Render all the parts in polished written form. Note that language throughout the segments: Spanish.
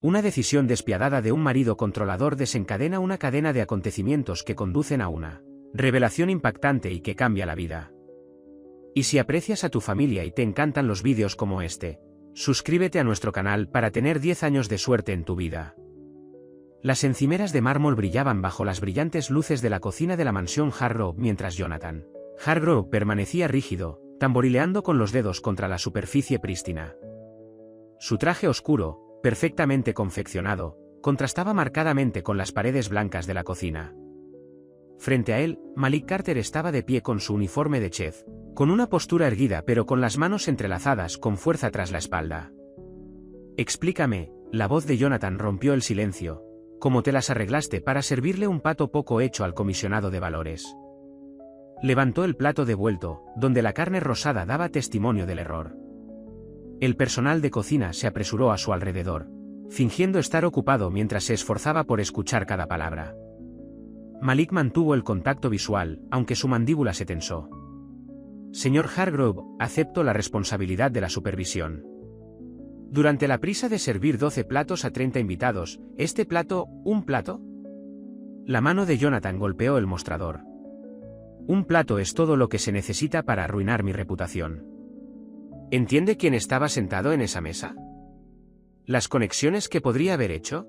Una decisión despiadada de un marido controlador desencadena una cadena de acontecimientos que conducen a una revelación impactante y que cambia la vida. Y si aprecias a tu familia y te encantan los vídeos como este, suscríbete a nuestro canal para tener 10 años de suerte en tu vida. Las encimeras de mármol brillaban bajo las brillantes luces de la cocina de la mansión Hargrove mientras Jonathan Hargrove permanecía rígido, tamborileando con los dedos contra la superficie prístina. Su traje oscuro, perfectamente confeccionado, contrastaba marcadamente con las paredes blancas de la cocina. Frente a él, Malik Carter estaba de pie con su uniforme de chef, con una postura erguida pero con las manos entrelazadas con fuerza tras la espalda. Explícame, la voz de Jonathan rompió el silencio. ¿Cómo te las arreglaste para servirle un pato poco hecho al comisionado de valores? Levantó el plato devuelto, donde la carne rosada daba testimonio del error. El personal de cocina se apresuró a su alrededor, fingiendo estar ocupado mientras se esforzaba por escuchar cada palabra. Malik mantuvo el contacto visual, aunque su mandíbula se tensó. Señor Hargrove, acepto la responsabilidad de la supervisión. Durante la prisa de servir 12 platos a 30 invitados, ¿este plato, un plato? La mano de Jonathan golpeó el mostrador. Un plato es todo lo que se necesita para arruinar mi reputación. ¿Entiende quién estaba sentado en esa mesa? ¿Las conexiones que podría haber hecho?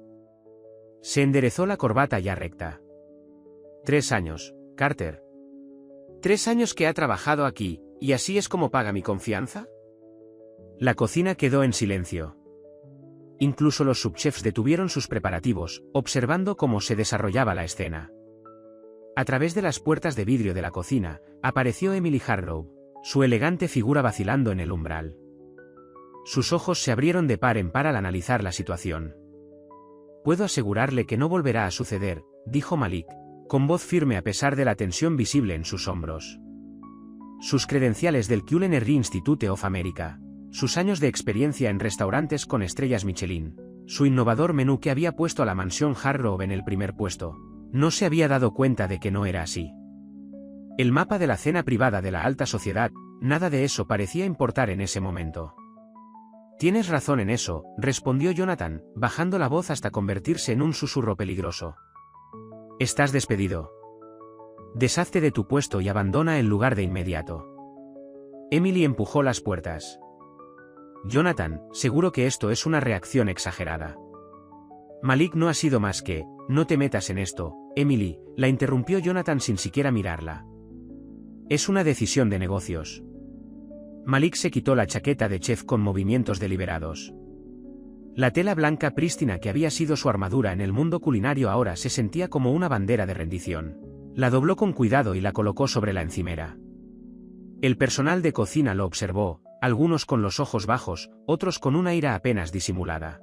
Se enderezó la corbata ya recta. 3 años, Carter. 3 años que ha trabajado aquí, ¿y así es como paga mi confianza? La cocina quedó en silencio. Incluso los subchefs detuvieron sus preparativos, observando cómo se desarrollaba la escena. A través de las puertas de vidrio de la cocina, apareció Emily Hargrove, su elegante figura vacilando en el umbral. Sus ojos se abrieron de par en par al analizar la situación. Puedo asegurarle que no volverá a suceder, dijo Malik, con voz firme a pesar de la tensión visible en sus hombros. Sus credenciales del Culinary Institute of America, sus años de experiencia en restaurantes con estrellas Michelin, su innovador menú que había puesto a la mansión Hargrove en el primer puesto, no se había dado cuenta de que no era así. El mapa de la cena privada de la alta sociedad, nada de eso parecía importar en ese momento. Tienes razón en eso, respondió Jonathan, bajando la voz hasta convertirse en un susurro peligroso. Estás despedido. Deshazte de tu puesto y abandona el lugar de inmediato. Emily empujó las puertas. Jonathan, seguro que esto es una reacción exagerada. Malik no ha sido más que, no te metas en esto, Emily, la interrumpió Jonathan sin siquiera mirarla. Es una decisión de negocios. Malik se quitó la chaqueta de chef con movimientos deliberados. La tela blanca prístina que había sido su armadura en el mundo culinario ahora se sentía como una bandera de rendición. La dobló con cuidado y la colocó sobre la encimera. El personal de cocina lo observó, algunos con los ojos bajos, otros con una ira apenas disimulada.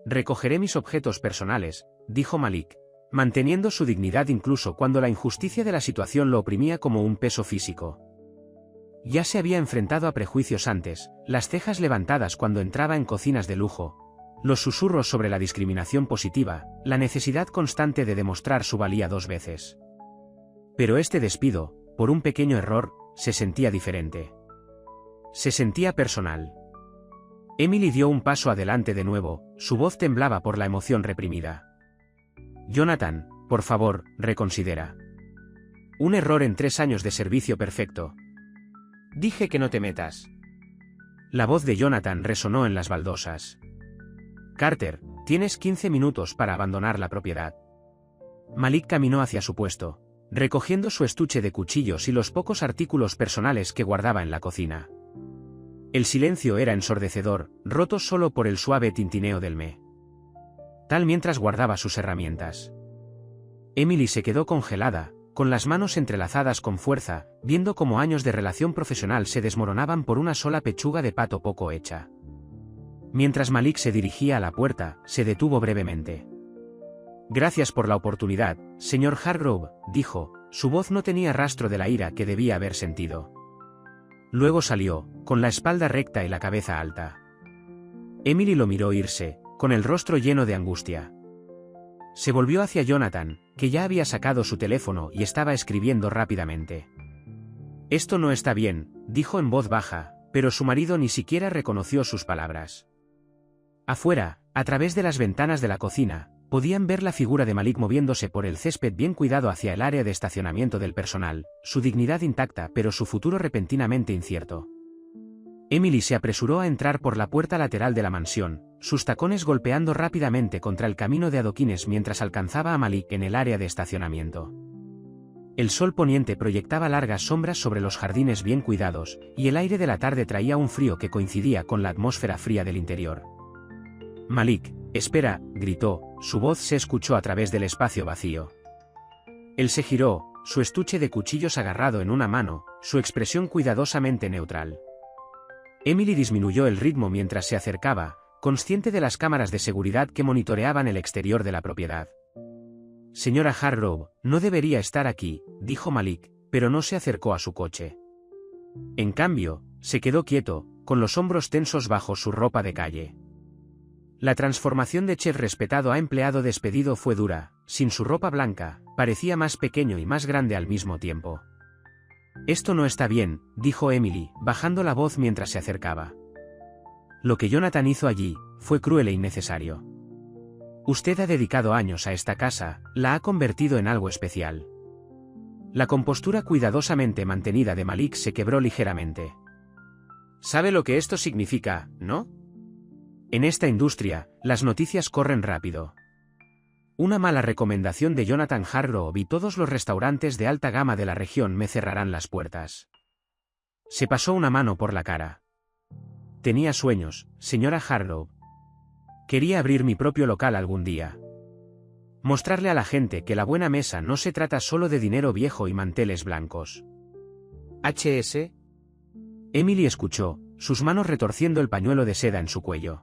Recogeré mis objetos personales, dijo Malik, manteniendo su dignidad incluso cuando la injusticia de la situación lo oprimía como un peso físico. Ya se había enfrentado a prejuicios antes, las cejas levantadas cuando entraba en cocinas de lujo, los susurros sobre la discriminación positiva, la necesidad constante de demostrar su valía 2 veces. Pero este despido, por un pequeño error, se sentía diferente. Se sentía personal. Emily dio un paso adelante de nuevo, su voz temblaba por la emoción reprimida. Jonathan, por favor, reconsidera. Un error en 3 años de servicio perfecto. Dije que no te metas. La voz de Jonathan resonó en las baldosas. Carter, tienes 15 minutos para abandonar la propiedad. Malik caminó hacia su puesto, recogiendo su estuche de cuchillos y los pocos artículos personales que guardaba en la cocina. El silencio era ensordecedor, roto solo por el suave tintineo del metal mientras guardaba sus herramientas. Emily se quedó congelada, con las manos entrelazadas con fuerza, viendo cómo años de relación profesional se desmoronaban por una sola pechuga de pato poco hecha. Mientras Malik se dirigía a la puerta, se detuvo brevemente. Gracias por la oportunidad, señor Hargrove, dijo, su voz no tenía rastro de la ira que debía haber sentido. Luego salió, con la espalda recta y la cabeza alta. Emily lo miró irse, con el rostro lleno de angustia. Se volvió hacia Jonathan, que ya había sacado su teléfono y estaba escribiendo rápidamente. Esto no está bien, dijo en voz baja, pero su marido ni siquiera reconoció sus palabras. Afuera, A través de las ventanas de la cocina, podían ver la figura de Malik moviéndose por el césped bien cuidado hacia el área de estacionamiento del personal, su dignidad intacta pero su futuro repentinamente incierto. Emily se apresuró a entrar por la puerta lateral de la mansión, sus tacones golpeando rápidamente contra el camino de adoquines mientras alcanzaba a Malik en el área de estacionamiento. El sol poniente proyectaba largas sombras sobre los jardines bien cuidados, y el aire de la tarde traía un frío que coincidía con la atmósfera fría del interior. «Malik, espera», gritó, su voz se escuchó a través del espacio vacío. Él se giró, su estuche de cuchillos agarrado en una mano, su expresión cuidadosamente neutral. Emily disminuyó el ritmo mientras se acercaba, consciente de las cámaras de seguridad que monitoreaban el exterior de la propiedad. «Señora Hargrove, no debería estar aquí», dijo Malik, pero no se acercó a su coche. En cambio, se quedó quieto, con los hombros tensos bajo su ropa de calle. La transformación de chef respetado a empleado despedido fue dura, sin su ropa blanca, parecía más pequeño y más grande al mismo tiempo. «Esto no está bien», dijo Emily, bajando la voz mientras se acercaba. «Lo que Jonathan hizo allí, fue cruel e innecesario. Usted ha dedicado años a esta casa, la ha convertido en algo especial». La compostura cuidadosamente mantenida de Malik se quebró ligeramente. «Sabe lo que esto significa, ¿no? En esta industria, las noticias corren rápido. Una mala recomendación de Jonathan Hargrove y todos los restaurantes de alta gama de la región me cerrarán las puertas». Se pasó una mano por la cara. «Tenía sueños, señora Hargrove. Quería abrir mi propio local algún día. Mostrarle a la gente que la buena mesa no se trata solo de dinero viejo y manteles blancos». «¿HS?» Emily escuchó, sus manos retorciendo el pañuelo de seda en su cuello.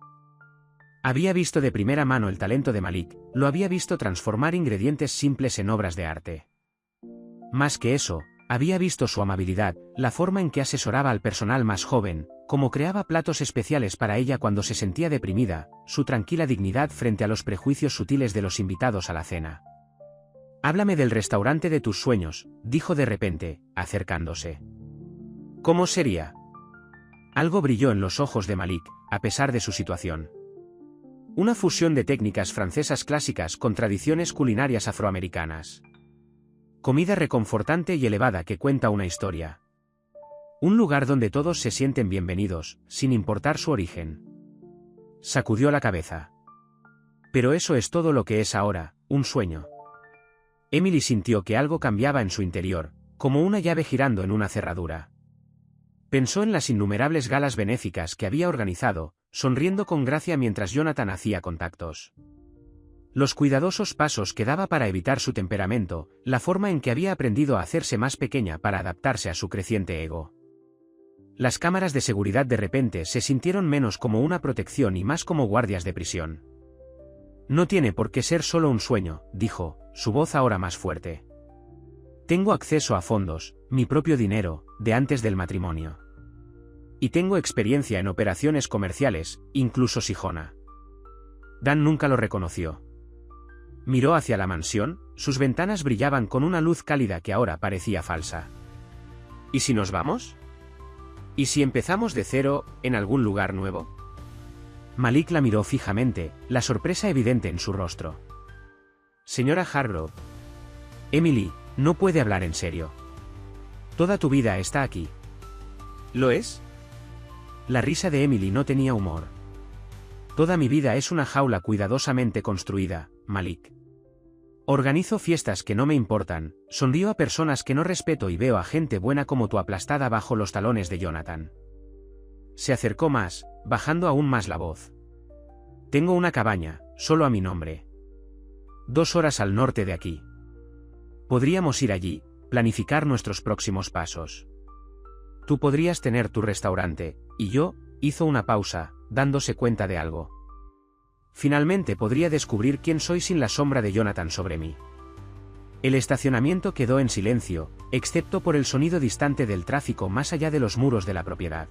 Había visto de primera mano el talento de Malik, lo había visto transformar ingredientes simples en obras de arte. Más que eso, había visto su amabilidad, la forma en que asesoraba al personal más joven, cómo creaba platos especiales para ella cuando se sentía deprimida, su tranquila dignidad frente a los prejuicios sutiles de los invitados a la cena. «Háblame del restaurante de tus sueños», dijo de repente, acercándose. «¿Cómo sería?» Algo brilló en los ojos de Malik, a pesar de su situación. Una fusión de técnicas francesas clásicas con tradiciones culinarias afroamericanas. Comida reconfortante y elevada que cuenta una historia. Un lugar donde todos se sienten bienvenidos, sin importar su origen. Sacudió la cabeza. «Pero eso es todo lo que es ahora, un sueño». Emily sintió que algo cambiaba en su interior, como una llave girando en una cerradura. Pensó en las innumerables galas benéficas que había organizado, sonriendo con gracia mientras Jonathan hacía contactos. Los cuidadosos pasos que daba para evitar su temperamento, la forma en que había aprendido a hacerse más pequeña para adaptarse a su creciente ego. Las cámaras de seguridad de repente se sintieron menos como una protección y más como guardias de prisión. «No tiene por qué ser solo un sueño», dijo, su voz ahora más fuerte. «Tengo acceso a fondos, mi propio dinero, de antes del matrimonio. Y tengo experiencia en operaciones comerciales, incluso sijona». Dan nunca lo reconoció. Miró hacia la mansión, sus ventanas brillaban con una luz cálida que ahora parecía falsa. «¿Y si nos vamos? ¿Y si empezamos de cero, en algún lugar nuevo?» Malik la miró fijamente, la sorpresa evidente en su rostro. «Señora Hargrove». «Emily, no puede hablar en serio. Toda tu vida está aquí». «¿Lo es?» La risa de Emily no tenía humor. «Toda mi vida es una jaula cuidadosamente construida, Malik. Organizo fiestas que no me importan, sonrío a personas que no respeto y veo a gente buena como tú aplastada bajo los talones de Jonathan». Se acercó más, bajando aún más la voz. «Tengo una cabaña, solo a mi nombre. 2 horas al norte de aquí. Podríamos ir allí, planificar nuestros próximos pasos. Tú podrías tener tu restaurante, y yo», hizo una pausa, dándose cuenta de algo. «Finalmente podría descubrir quién soy sin la sombra de Jonathan sobre mí». El estacionamiento quedó en silencio, excepto por el sonido distante del tráfico más allá de los muros de la propiedad.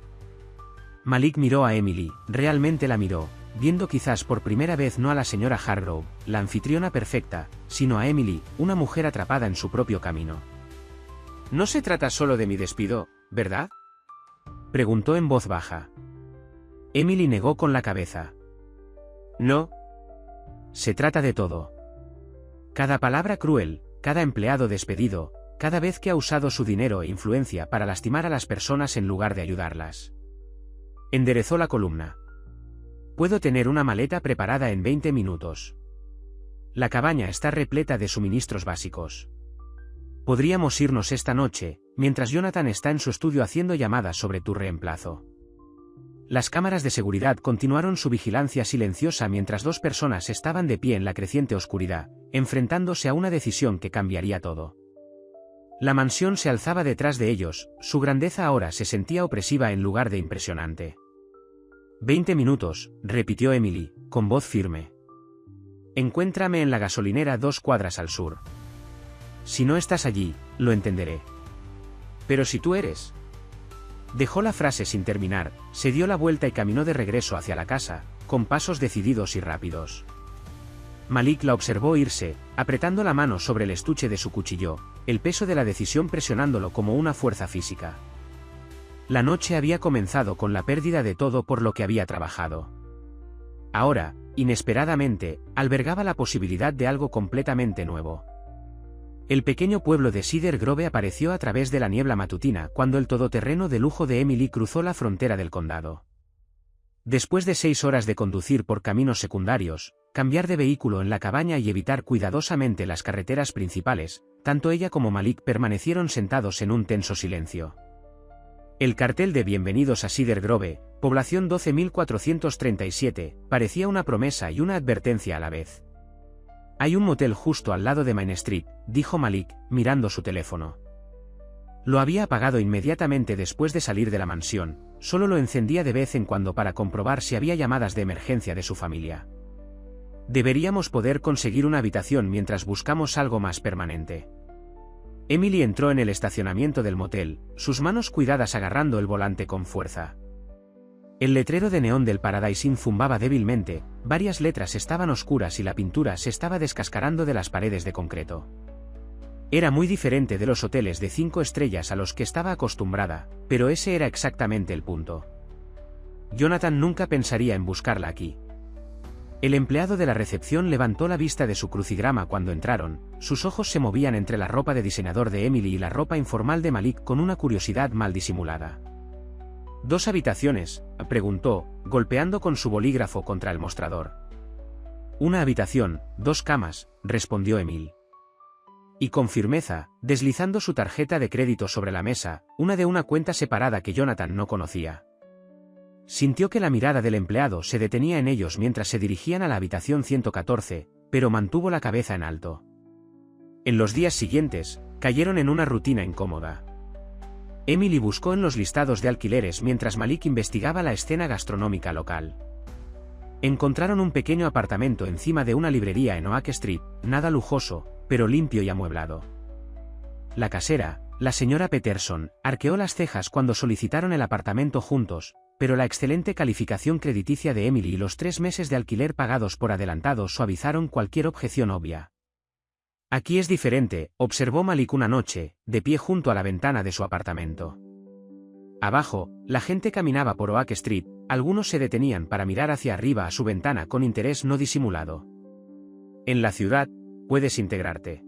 Malik miró a Emily, realmente la miró, viendo quizás por primera vez no a la señora Hargrove, la anfitriona perfecta, sino a Emily, una mujer atrapada en su propio camino. «No se trata solo de mi despido, ¿verdad?», preguntó en voz baja. Emily negó con la cabeza. No. Se trata de todo. Cada palabra cruel, cada empleado despedido, cada vez que ha usado su dinero e influencia para lastimar a las personas en lugar de ayudarlas. Enderezó la columna. Puedo tener una maleta preparada en 20 minutos. La cabaña está repleta de suministros básicos. Podríamos irnos esta noche, mientras Jonathan está en su estudio haciendo llamadas sobre tu reemplazo. Las cámaras de seguridad continuaron su vigilancia silenciosa mientras dos personas estaban de pie en la creciente oscuridad, enfrentándose a una decisión que cambiaría todo. La mansión se alzaba detrás de ellos, su grandeza ahora se sentía opresiva en lugar de impresionante. 20 minutos, repitió Emily, con voz firme. Encuéntrame en la gasolinera 2 cuadras al sur. Si no estás allí, lo entenderé. Pero si tú eres... Dejó la frase sin terminar, se dio la vuelta y caminó de regreso hacia la casa, con pasos decididos y rápidos. Malik la observó irse, apretando la mano sobre el estuche de su cuchillo, el peso de la decisión presionándolo como una fuerza física. La noche había comenzado con la pérdida de todo por lo que había trabajado. Ahora, inesperadamente, albergaba la posibilidad de algo completamente nuevo. El pequeño pueblo de Cedar Grove apareció a través de la niebla matutina cuando el todoterreno de lujo de Emily cruzó la frontera del condado. Después de 6 horas de conducir por caminos secundarios, cambiar de vehículo en la cabaña y evitar cuidadosamente las carreteras principales, tanto ella como Malik permanecieron sentados en un tenso silencio. El cartel de Bienvenidos a Cedar Grove, población 12.437, parecía una promesa y una advertencia a la vez. Hay un motel justo al lado de Main Street, dijo Malik, mirando su teléfono. Lo había apagado inmediatamente después de salir de la mansión, solo lo encendía de vez en cuando para comprobar si había llamadas de emergencia de su familia. Deberíamos poder conseguir una habitación mientras buscamos algo más permanente. Emily entró en el estacionamiento del motel, sus manos cuidadas agarrando el volante con fuerza. El letrero de neón del Paradise Inn zumbaba débilmente, varias letras estaban oscuras y la pintura se estaba descascarando de las paredes de concreto. Era muy diferente de los hoteles de 5 estrellas a los que estaba acostumbrada, pero ese era exactamente el punto. Jonathan nunca pensaría en buscarla aquí. El empleado de la recepción levantó la vista de su crucigrama cuando entraron, sus ojos se movían entre la ropa de diseñador de Emily y la ropa informal de Malik con una curiosidad mal disimulada. ¿2 habitaciones?, preguntó, golpeando con su bolígrafo contra el mostrador. «Una habitación, 2 camas», respondió Emil. Y con firmeza, deslizando su tarjeta de crédito sobre la mesa, una de una cuenta separada que Jonathan no conocía. Sintió que la mirada del empleado se detenía en ellos mientras se dirigían a la habitación 114, pero mantuvo la cabeza en alto. En los días siguientes, cayeron en una rutina incómoda. Emily buscó en los listados de alquileres mientras Malik investigaba la escena gastronómica local. Encontraron un pequeño apartamento encima de una librería en Oak Street, nada lujoso, pero limpio y amueblado. La casera, la señora Peterson, arqueó las cejas cuando solicitaron el apartamento juntos, pero la excelente calificación crediticia de Emily y los 3 meses de alquiler pagados por adelantado suavizaron cualquier objeción obvia. Aquí es diferente, observó Malik una noche, de pie junto a la ventana de su apartamento. Abajo, la gente caminaba por Oak Street, algunos se detenían para mirar hacia arriba a su ventana con interés no disimulado. En la ciudad, puedes integrarte.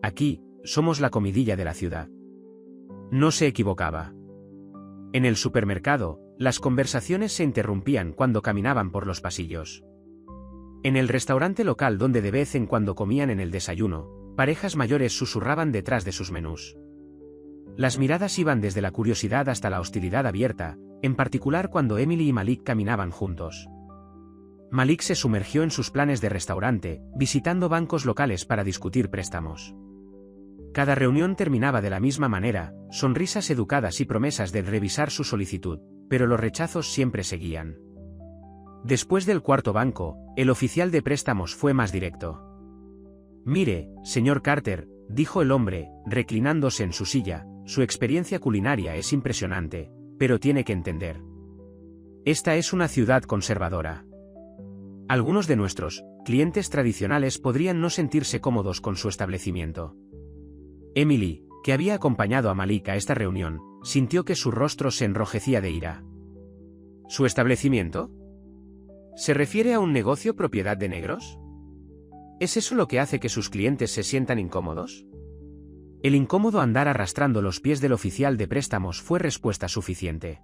Aquí, somos la comidilla de la ciudad. No se equivocaba. En el supermercado, las conversaciones se interrumpían cuando caminaban por los pasillos. En el restaurante local donde de vez en cuando comían en el desayuno, parejas mayores susurraban detrás de sus menús. Las miradas iban desde la curiosidad hasta la hostilidad abierta, en particular cuando Emily y Malik caminaban juntos. Malik se sumergió en sus planes de restaurante, visitando bancos locales para discutir préstamos. Cada reunión terminaba de la misma manera, sonrisas educadas y promesas de revisar su solicitud, pero los rechazos siempre seguían. Después del cuarto banco, el oficial de préstamos fue más directo. «Mire, señor Carter», dijo el hombre, reclinándose en su silla, «su experiencia culinaria es impresionante, pero tiene que entender. Esta es una ciudad conservadora. Algunos de nuestros clientes tradicionales podrían no sentirse cómodos con su establecimiento». Emily, que había acompañado a Malik a esta reunión, sintió que su rostro se enrojecía de ira. «¿Su establecimiento?», ¿Se refiere a un negocio propiedad de negros? ¿Es eso lo que hace que sus clientes se sientan incómodos? El incómodo andar arrastrando los pies del oficial de préstamos fue respuesta suficiente.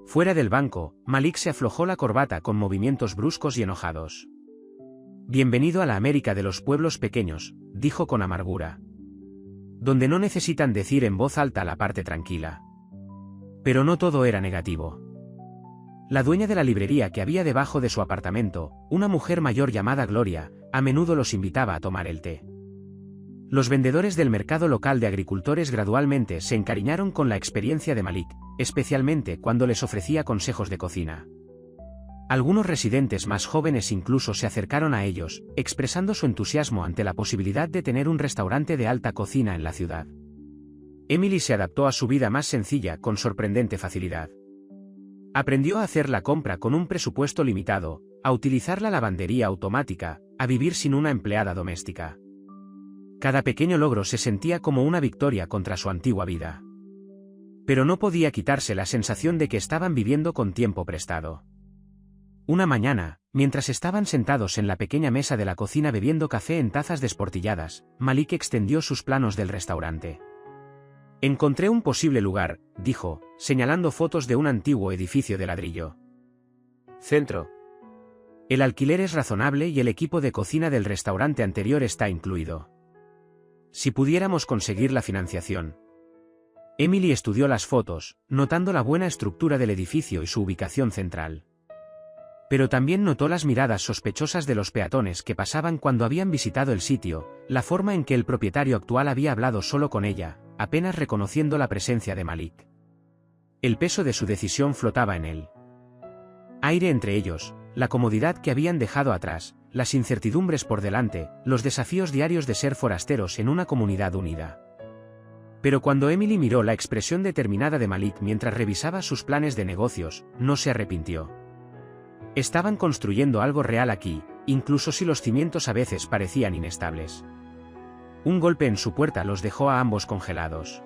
Fuera del banco, Malik se aflojó la corbata con movimientos bruscos y enojados. Bienvenido a la América de los pueblos pequeños, dijo con amargura. Donde no necesitan decir en voz alta la parte tranquila. Pero no todo era negativo. La dueña de la librería que había debajo de su apartamento, una mujer mayor llamada Gloria, a menudo los invitaba a tomar el té. Los vendedores del mercado local de agricultores gradualmente se encariñaron con la experiencia de Malik, especialmente cuando les ofrecía consejos de cocina. Algunos residentes más jóvenes incluso se acercaron a ellos, expresando su entusiasmo ante la posibilidad de tener un restaurante de alta cocina en la ciudad. Emily se adaptó a su vida más sencilla con sorprendente facilidad. Aprendió a hacer la compra con un presupuesto limitado, a utilizar la lavandería automática, a vivir sin una empleada doméstica. Cada pequeño logro se sentía como una victoria contra su antigua vida. Pero no podía quitarse la sensación de que estaban viviendo con tiempo prestado. Una mañana, mientras estaban sentados en la pequeña mesa de la cocina bebiendo café en tazas desportilladas, Malik extendió sus planos del restaurante. Encontré un posible lugar, dijo, señalando fotos de un antiguo edificio de ladrillo. Centro. El alquiler es razonable y el equipo de cocina del restaurante anterior está incluido. Si pudiéramos conseguir la financiación. Emily estudió las fotos, notando la buena estructura del edificio y su ubicación central. Pero también notó las miradas sospechosas de los peatones que pasaban cuando habían visitado el sitio, la forma en que el propietario actual había hablado solo con ella, apenas reconociendo la presencia de Malik. El peso de su decisión flotaba en él. Aire entre ellos, la comodidad que habían dejado atrás, las incertidumbres por delante, los desafíos diarios de ser forasteros en una comunidad unida. Pero cuando Emily miró la expresión determinada de Malik mientras revisaba sus planes de negocios, no se arrepintió. Estaban construyendo algo real aquí, incluso si los cimientos a veces parecían inestables. Un golpe en su puerta los dejó a ambos congelados.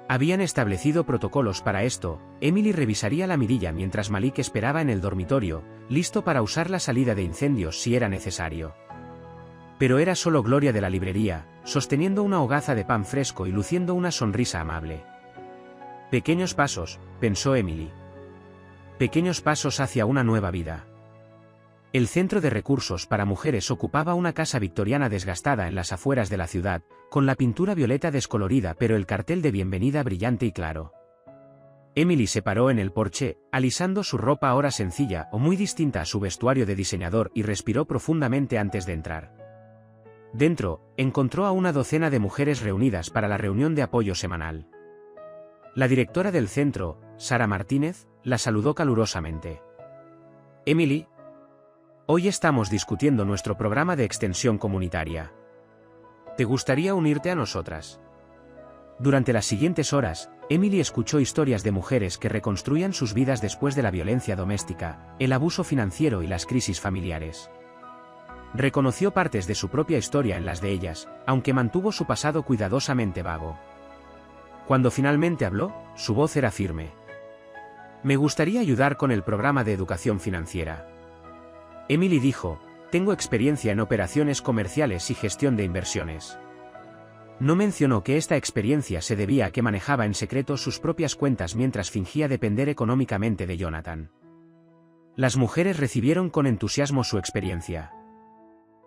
Habían establecido protocolos para esto. Emily revisaría la mirilla mientras Malik esperaba en el dormitorio, listo para usar la salida de incendios si era necesario. Pero era solo Gloria de la librería, sosteniendo una hogaza de pan fresco y luciendo una sonrisa amable. Pequeños pasos, pensó Emily. Pequeños pasos hacia una nueva vida. El Centro de Recursos para Mujeres ocupaba una casa victoriana desgastada en las afueras de la ciudad, con la pintura violeta descolorida pero el cartel de bienvenida brillante y claro. Emily se paró en el porche, alisando su ropa ahora sencilla o muy distinta a su vestuario de diseñador y respiró profundamente antes de entrar. Dentro, encontró a una docena de mujeres reunidas para la reunión de apoyo semanal. La directora del centro, Sara Martínez, la saludó calurosamente. Emily, hoy estamos discutiendo nuestro programa de extensión comunitaria. ¿Te gustaría unirte a nosotras? Durante las siguientes horas, Emily escuchó historias de mujeres que reconstruían sus vidas después de la violencia doméstica, el abuso financiero y las crisis familiares. Reconoció partes de su propia historia en las de ellas, aunque mantuvo su pasado cuidadosamente vago. Cuando finalmente habló, su voz era firme. Me gustaría ayudar con el programa de educación financiera. Emily dijo, tengo experiencia en operaciones comerciales y gestión de inversiones. No mencionó que esta experiencia se debía a que manejaba en secreto sus propias cuentas mientras fingía depender económicamente de Jonathan. Las mujeres recibieron con entusiasmo su experiencia.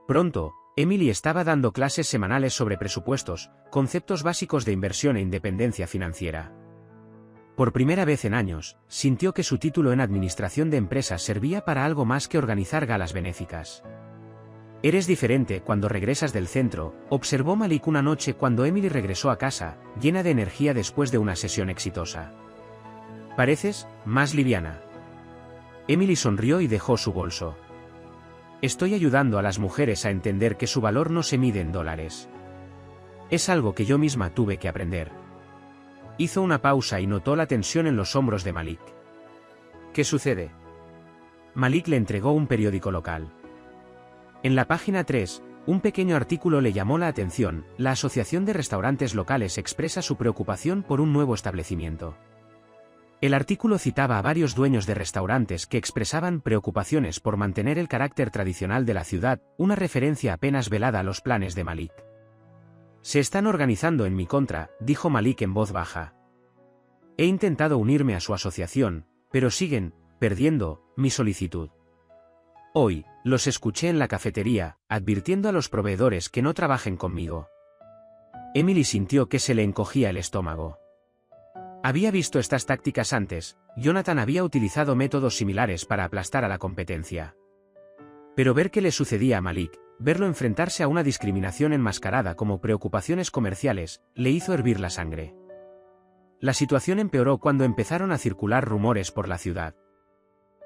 Pronto, Emily estaba dando clases semanales sobre presupuestos, conceptos básicos de inversión e independencia financiera. Por primera vez en años, sintió que su título en administración de empresas servía para algo más que organizar galas benéficas. Eres diferente cuando regresas del centro, observó Malik una noche cuando Emily regresó a casa, llena de energía después de una sesión exitosa. Pareces más liviana. Emily sonrió y dejó su bolso. Estoy ayudando a las mujeres a entender que su valor no se mide en dólares. Es algo que yo misma tuve que aprender. Hizo una pausa y notó la tensión en los hombros de Malik. ¿Qué sucede? Malik le entregó un periódico local. En la página 3, un pequeño artículo le llamó la atención. La Asociación de Restaurantes Locales expresa su preocupación por un nuevo establecimiento. El artículo citaba a varios dueños de restaurantes que expresaban preocupaciones por mantener el carácter tradicional de la ciudad, una referencia apenas velada a los planes de Malik. Se están organizando en mi contra, dijo Malik en voz baja. He intentado unirme a su asociación, pero siguen perdiendo mi solicitud. Hoy, los escuché en la cafetería, advirtiendo a los proveedores que no trabajen conmigo. Emily sintió que se le encogía el estómago. Había visto estas tácticas antes, Jonathan había utilizado métodos similares para aplastar a la competencia. Pero ver qué le sucedía a Malik, verlo enfrentarse a una discriminación enmascarada como preocupaciones comerciales, le hizo hervir la sangre. La situación empeoró cuando empezaron a circular rumores por la ciudad.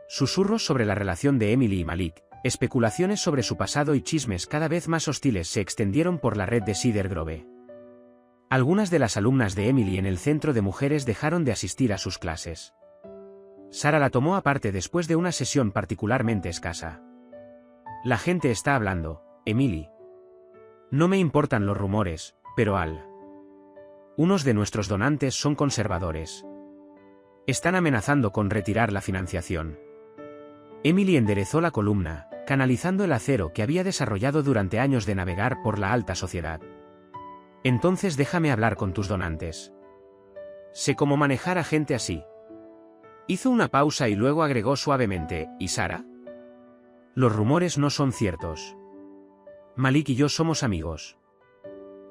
Susurros sobre la relación de Emily y Malik, especulaciones sobre su pasado y chismes cada vez más hostiles se extendieron por la red de Cedar Grove. Algunas de las alumnas de Emily en el centro de mujeres dejaron de asistir a sus clases. Sara la tomó aparte después de una sesión particularmente escasa. La gente está hablando, Emily. No me importan los rumores, pero unos de nuestros donantes son conservadores. Están amenazando con retirar la financiación. Emily enderezó la columna, canalizando el acero que había desarrollado durante años de navegar por la alta sociedad. Entonces déjame hablar con tus donantes. Sé cómo manejar a gente así. Hizo una pausa y luego agregó suavemente, ¿y Sara? Los rumores no son ciertos. Malik y yo somos amigos.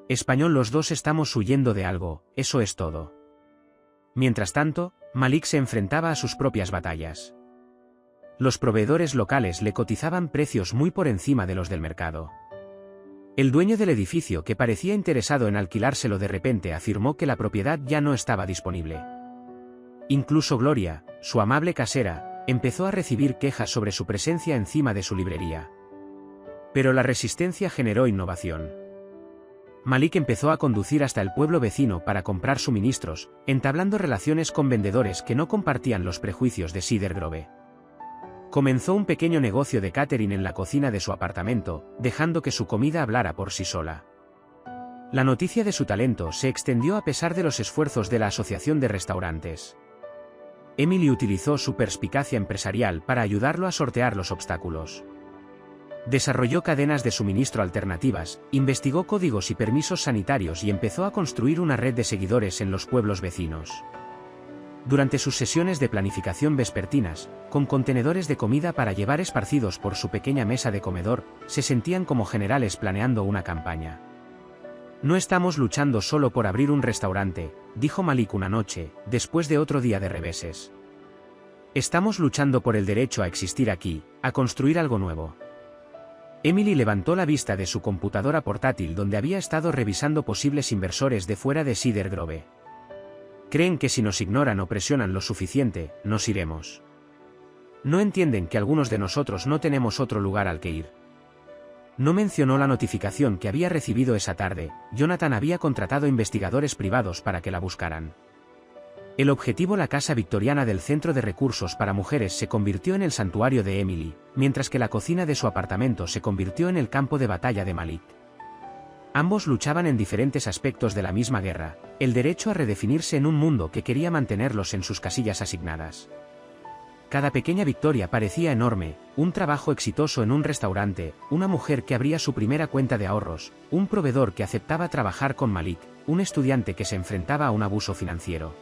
Español, los dos estamos huyendo de algo, eso es todo. Mientras tanto, Malik se enfrentaba a sus propias batallas. Los proveedores locales le cotizaban precios muy por encima de los del mercado. El dueño del edificio, que parecía interesado en alquilárselo de repente, afirmó que la propiedad ya no estaba disponible. Incluso Gloria, su amable casera, empezó a recibir quejas sobre su presencia encima de su librería. Pero la resistencia generó innovación. Malik empezó a conducir hasta el pueblo vecino para comprar suministros, entablando relaciones con vendedores que no compartían los prejuicios de Cedar Grove. Comenzó un pequeño negocio de catering en la cocina de su apartamento, dejando que su comida hablara por sí sola. La noticia de su talento se extendió a pesar de los esfuerzos de la Asociación de Restaurantes. Emily utilizó su perspicacia empresarial para ayudarlo a sortear los obstáculos. Desarrolló cadenas de suministro alternativas, investigó códigos y permisos sanitarios y empezó a construir una red de seguidores en los pueblos vecinos. Durante sus sesiones de planificación vespertinas, con contenedores de comida para llevar esparcidos por su pequeña mesa de comedor, se sentían como generales planeando una campaña. No estamos luchando solo por abrir un restaurante, dijo Malik una noche, después de otro día de reveses. Estamos luchando por el derecho a existir aquí, a construir algo nuevo. Emily levantó la vista de su computadora portátil donde había estado revisando posibles inversores de fuera de Cedar Grove. Creen que si nos ignoran o presionan lo suficiente, nos iremos. No entienden que algunos de nosotros no tenemos otro lugar al que ir. No mencionó la notificación que había recibido esa tarde. Jonathan había contratado investigadores privados para que la buscaran. El objetivo, la casa victoriana del Centro de Recursos para Mujeres, se convirtió en el santuario de Emily, mientras que la cocina de su apartamento se convirtió en el campo de batalla de Malik. Ambos luchaban en diferentes aspectos de la misma guerra, el derecho a redefinirse en un mundo que quería mantenerlos en sus casillas asignadas. Cada pequeña victoria parecía enorme: un trabajo exitoso en un restaurante, una mujer que abría su primera cuenta de ahorros, un proveedor que aceptaba trabajar con Malik, un estudiante que se enfrentaba a un abuso financiero.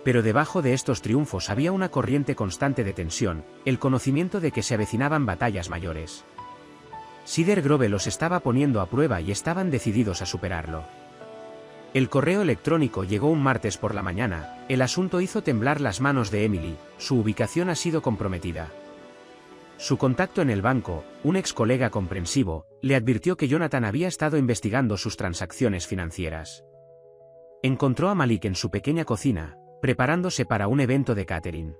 Pero debajo de estos triunfos había una corriente constante de tensión, el conocimiento de que se avecinaban batallas mayores. Cedar Grove los estaba poniendo a prueba y estaban decididos a superarlo. El correo electrónico llegó un martes por la mañana. El asunto hizo temblar las manos de Emily, su ubicación ha sido comprometida. Su contacto en el banco, un ex colega comprensivo, le advirtió que Jonathan había estado investigando sus transacciones financieras. Encontró a Malik en su pequeña cocina, preparándose para un evento de catering.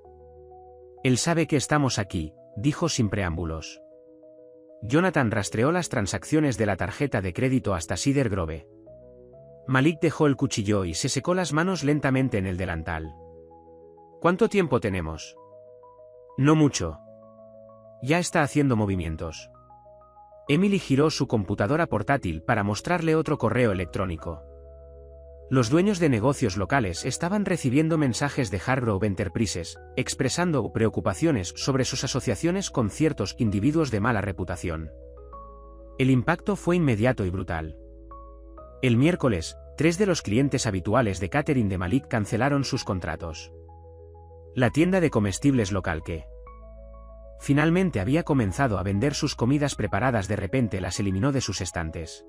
Él sabe que estamos aquí, dijo sin preámbulos. Jonathan rastreó las transacciones de la tarjeta de crédito hasta Cedar Grove. Malik dejó el cuchillo y se secó las manos lentamente en el delantal. ¿Cuánto tiempo tenemos? No mucho. Ya está haciendo movimientos. Emily giró su computadora portátil para mostrarle otro correo electrónico. Los dueños de negocios locales estaban recibiendo mensajes de Hargrove Enterprises, expresando preocupaciones sobre sus asociaciones con ciertos individuos de mala reputación. El impacto fue inmediato y brutal. El miércoles, 3 de los clientes habituales de catering de Malik cancelaron sus contratos. La tienda de comestibles local que finalmente había comenzado a vender sus comidas preparadas de repente las eliminó de sus estantes.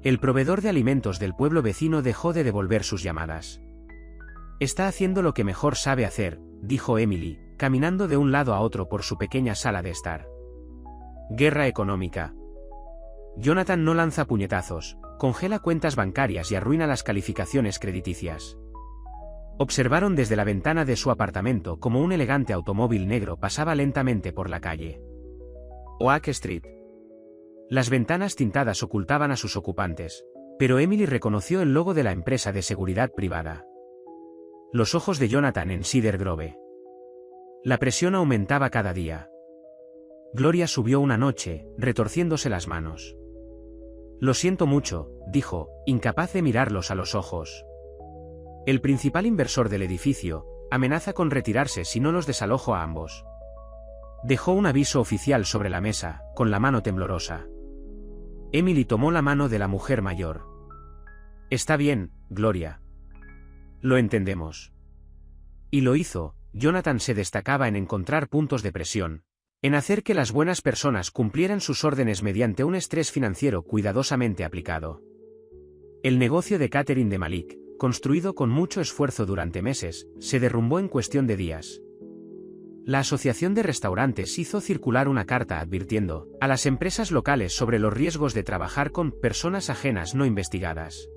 El proveedor de alimentos del pueblo vecino dejó de devolver sus llamadas. Está haciendo lo que mejor sabe hacer, dijo Emily, caminando de un lado a otro por su pequeña sala de estar. Guerra económica. Jonathan no lanza puñetazos, congela cuentas bancarias y arruina las calificaciones crediticias. Observaron desde la ventana de su apartamento cómo un elegante automóvil negro pasaba lentamente por la calle Oak Street. Las ventanas tintadas ocultaban a sus ocupantes, pero Emily reconoció el logo de la empresa de seguridad privada. Los ojos de Jonathan en Cedar Grove. La presión aumentaba cada día. Gloria subió una noche, retorciéndose las manos. Lo siento mucho, dijo, incapaz de mirarlos a los ojos. El principal inversor del edificio amenaza con retirarse si no los desalojo a ambos. Dejó un aviso oficial sobre la mesa, con la mano temblorosa. Emily tomó la mano de la mujer mayor. Está bien, Gloria. Lo entendemos. Y lo hizo. Jonathan se destacaba en encontrar puntos de presión, en hacer que las buenas personas cumplieran sus órdenes mediante un estrés financiero cuidadosamente aplicado. El negocio de catering de Malik, construido con mucho esfuerzo durante meses, se derrumbó en cuestión de días. La Asociación de Restaurantes hizo circular una carta advirtiendo a las empresas locales sobre los riesgos de trabajar con personas ajenas no investigadas.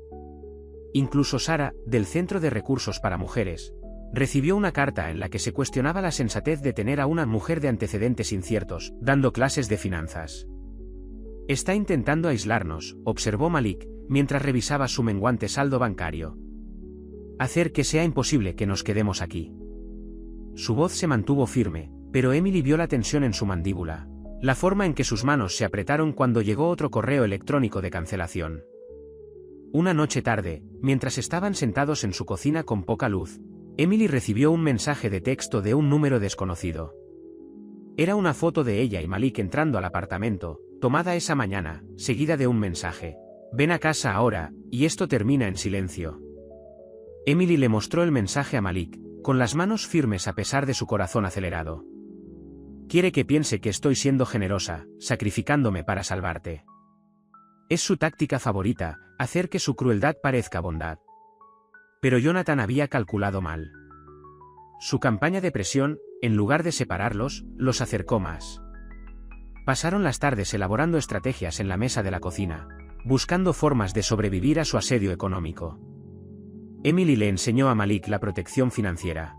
Incluso Sara, del Centro de Recursos para Mujeres, recibió una carta en la que se cuestionaba la sensatez de tener a una mujer de antecedentes inciertos, dando clases de finanzas. Está intentando aislarnos, observó Malik, mientras revisaba su menguante saldo bancario. Hacer que sea imposible que nos quedemos aquí. Su voz se mantuvo firme, pero Emily vio la tensión en su mandíbula, la forma en que sus manos se apretaron cuando llegó otro correo electrónico de cancelación. Una noche tarde, mientras estaban sentados en su cocina con poca luz, Emily recibió un mensaje de texto de un número desconocido. Era una foto de ella y Malik entrando al apartamento, tomada esa mañana, seguida de un mensaje. Ven a casa ahora, y esto termina en silencio. Emily le mostró el mensaje a Malik, con las manos firmes a pesar de su corazón acelerado. Quiere que piense que estoy siendo generosa, sacrificándome para salvarte. Es su táctica favorita, hacer que su crueldad parezca bondad. Pero Jonathan había calculado mal. Su campaña de presión, en lugar de separarlos, los acercó más. Pasaron las tardes elaborando estrategias en la mesa de la cocina, buscando formas de sobrevivir a su asedio económico. Emily le enseñó a Malik la protección financiera.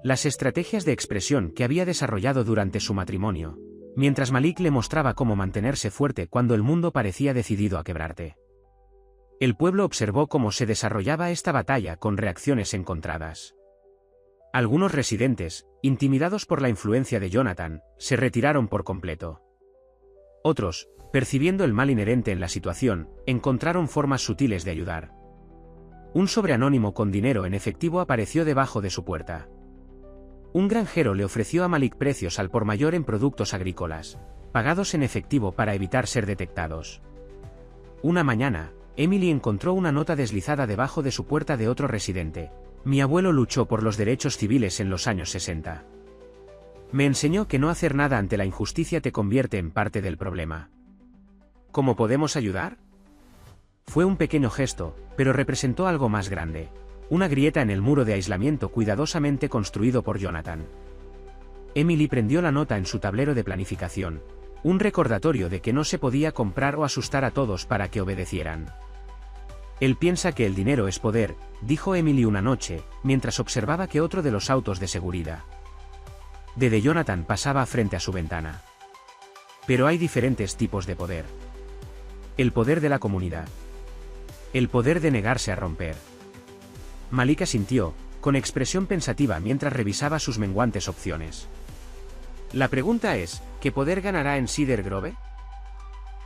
Las estrategias de expresión que había desarrollado durante su matrimonio, mientras Malik le mostraba cómo mantenerse fuerte cuando el mundo parecía decidido a quebrarte. El pueblo observó cómo se desarrollaba esta batalla con reacciones encontradas. Algunos residentes, intimidados por la influencia de Jonathan, se retiraron por completo. Otros, percibiendo el mal inherente en la situación, encontraron formas sutiles de ayudar. Un sobre anónimo con dinero en efectivo apareció debajo de su puerta. Un granjero le ofreció a Malik precios al por mayor en productos agrícolas, pagados en efectivo para evitar ser detectados. Una mañana, Emily encontró una nota deslizada debajo de su puerta de otro residente. Mi abuelo luchó por los derechos civiles en los años 60. Me enseñó que no hacer nada ante la injusticia te convierte en parte del problema. ¿Cómo podemos ayudar? Fue un pequeño gesto, pero representó algo más grande. Una grieta en el muro de aislamiento cuidadosamente construido por Jonathan. Emily prendió la nota en su tablero de planificación. Un recordatorio de que no se podía comprar o asustar a todos para que obedecieran. Él piensa que el dinero es poder, dijo Emily una noche, mientras observaba que otro de los autos de seguridad de Jonathan pasaba frente a su ventana. Pero hay diferentes tipos de poder. El poder de la comunidad. El poder de negarse a romper. Malik asintió, con expresión pensativa mientras revisaba sus menguantes opciones. La pregunta es, ¿qué poder ganará en Cedar Grove?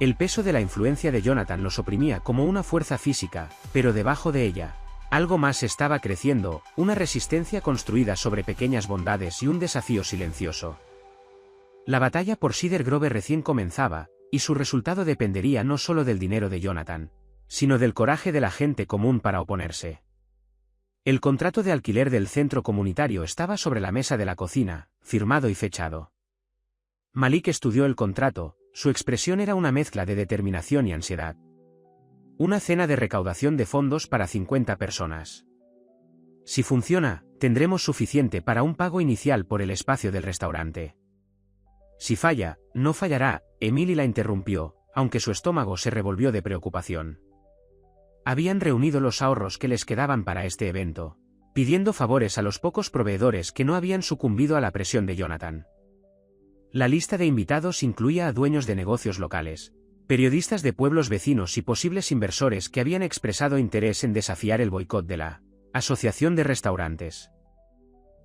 El peso de la influencia de Jonathan los oprimía como una fuerza física, pero debajo de ella, algo más estaba creciendo, una resistencia construida sobre pequeñas bondades y un desafío silencioso. La batalla por Cedar Grove recién comenzaba, y su resultado dependería no solo del dinero de Jonathan, sino del coraje de la gente común para oponerse. El contrato de alquiler del centro comunitario estaba sobre la mesa de la cocina, firmado y fechado. Malik estudió el contrato, su expresión era una mezcla de determinación y ansiedad. Una cena de recaudación de fondos para 50 personas. Si funciona, tendremos suficiente para un pago inicial por el espacio del restaurante. Si falla, no fallará, Emily la interrumpió, aunque su estómago se revolvió de preocupación. Habían reunido los ahorros que les quedaban para este evento, pidiendo favores a los pocos proveedores que no habían sucumbido a la presión de Jonathan. La lista de invitados incluía a dueños de negocios locales, periodistas de pueblos vecinos y posibles inversores que habían expresado interés en desafiar el boicot de la Asociación de Restaurantes.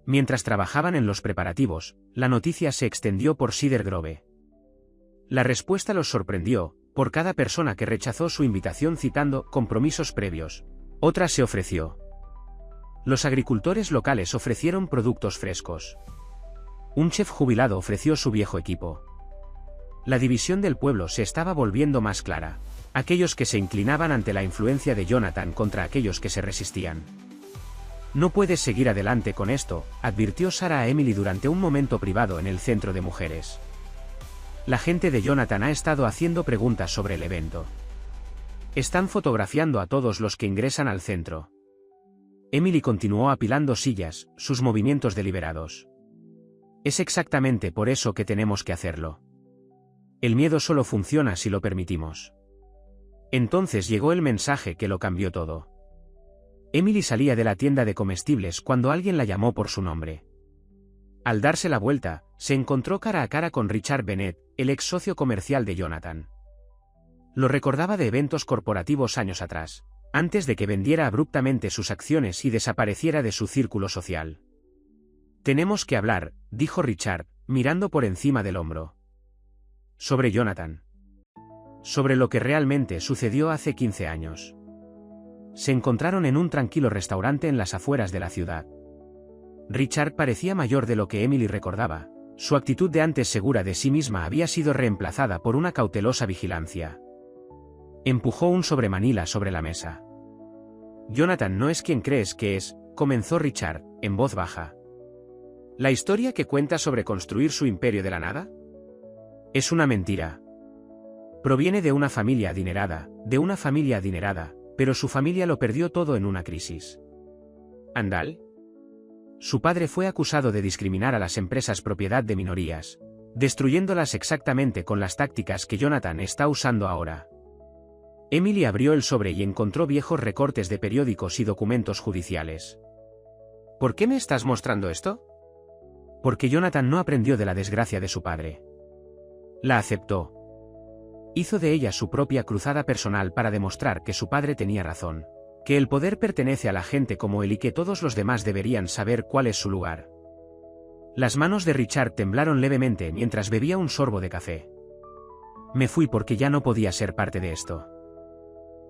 Mientras trabajaban en los preparativos, la noticia se extendió por Cedar Grove. La respuesta los sorprendió, por cada persona que rechazó su invitación citando compromisos previos. Otra se ofreció. Los agricultores locales ofrecieron productos frescos. Un chef jubilado ofreció su viejo equipo. La división del pueblo se estaba volviendo más clara. Aquellos que se inclinaban ante la influencia de Jonathan contra aquellos que se resistían. No puedes seguir adelante con esto, advirtió Sarah a Emily durante un momento privado en el centro de mujeres. La gente de Jonathan ha estado haciendo preguntas sobre el evento. Están fotografiando a todos los que ingresan al centro. Emily continuó apilando sillas, sus movimientos deliberados. Es exactamente por eso que tenemos que hacerlo. El miedo solo funciona si lo permitimos. Entonces llegó el mensaje que lo cambió todo. Emily salía de la tienda de comestibles cuando alguien la llamó por su nombre. Al darse la vuelta, se encontró cara a cara con Richard Bennett, el ex socio comercial de Jonathan. Lo recordaba de eventos corporativos años atrás, antes de que vendiera abruptamente sus acciones y desapareciera de su círculo social. Tenemos que hablar, dijo Richard, mirando por encima del hombro. Sobre Jonathan. Sobre lo que realmente sucedió hace 15 años. Se encontraron en un tranquilo restaurante en las afueras de la ciudad. Richard parecía mayor de lo que Emily recordaba. Su actitud de antes segura de sí misma había sido reemplazada por una cautelosa vigilancia. Empujó un sobremanila sobre la mesa. Jonathan no es quien crees que es, comenzó Richard, en voz baja. ¿La historia que cuenta sobre construir su imperio de la nada? Es una mentira. Proviene de una familia adinerada, pero su familia lo perdió todo en una crisis. ¿Andal? Su padre fue acusado de discriminar a las empresas propiedad de minorías, destruyéndolas exactamente con las tácticas que Jonathan está usando ahora. Emily abrió el sobre y encontró viejos recortes de periódicos y documentos judiciales. ¿Por qué me estás mostrando esto? Porque Jonathan no aprendió de la desgracia de su padre. La aceptó. Hizo de ella su propia cruzada personal para demostrar que su padre tenía razón. Que el poder pertenece a la gente como él y que todos los demás deberían saber cuál es su lugar. Las manos de Richard temblaron levemente mientras bebía un sorbo de café. Me fui porque ya no podía ser parte de esto.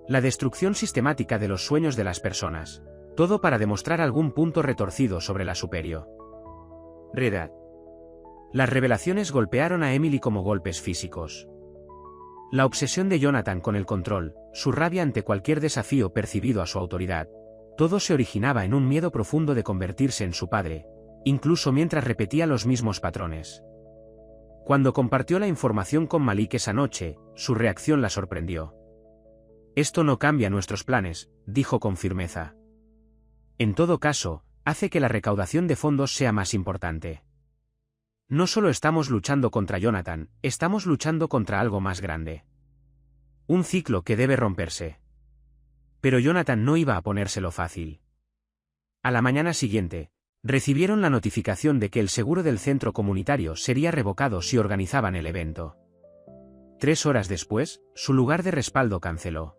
La destrucción sistemática de los sueños de las personas. Todo para demostrar algún punto retorcido sobre la superior. Redad. Las revelaciones golpearon a Emily como golpes físicos. La obsesión de Jonathan con el control, su rabia ante cualquier desafío percibido a su autoridad, todo se originaba en un miedo profundo de convertirse en su padre, incluso mientras repetía los mismos patrones. Cuando compartió la información con Malik esa noche, su reacción la sorprendió. Esto no cambia nuestros planes, dijo con firmeza. En todo caso, hace que la recaudación de fondos sea más importante. No solo estamos luchando contra Jonathan, estamos luchando contra algo más grande. Un ciclo que debe romperse. Pero Jonathan no iba a ponérselo fácil. A la mañana siguiente, recibieron la notificación de que el seguro del centro comunitario sería revocado si organizaban el evento. 3 horas después, su lugar de respaldo canceló.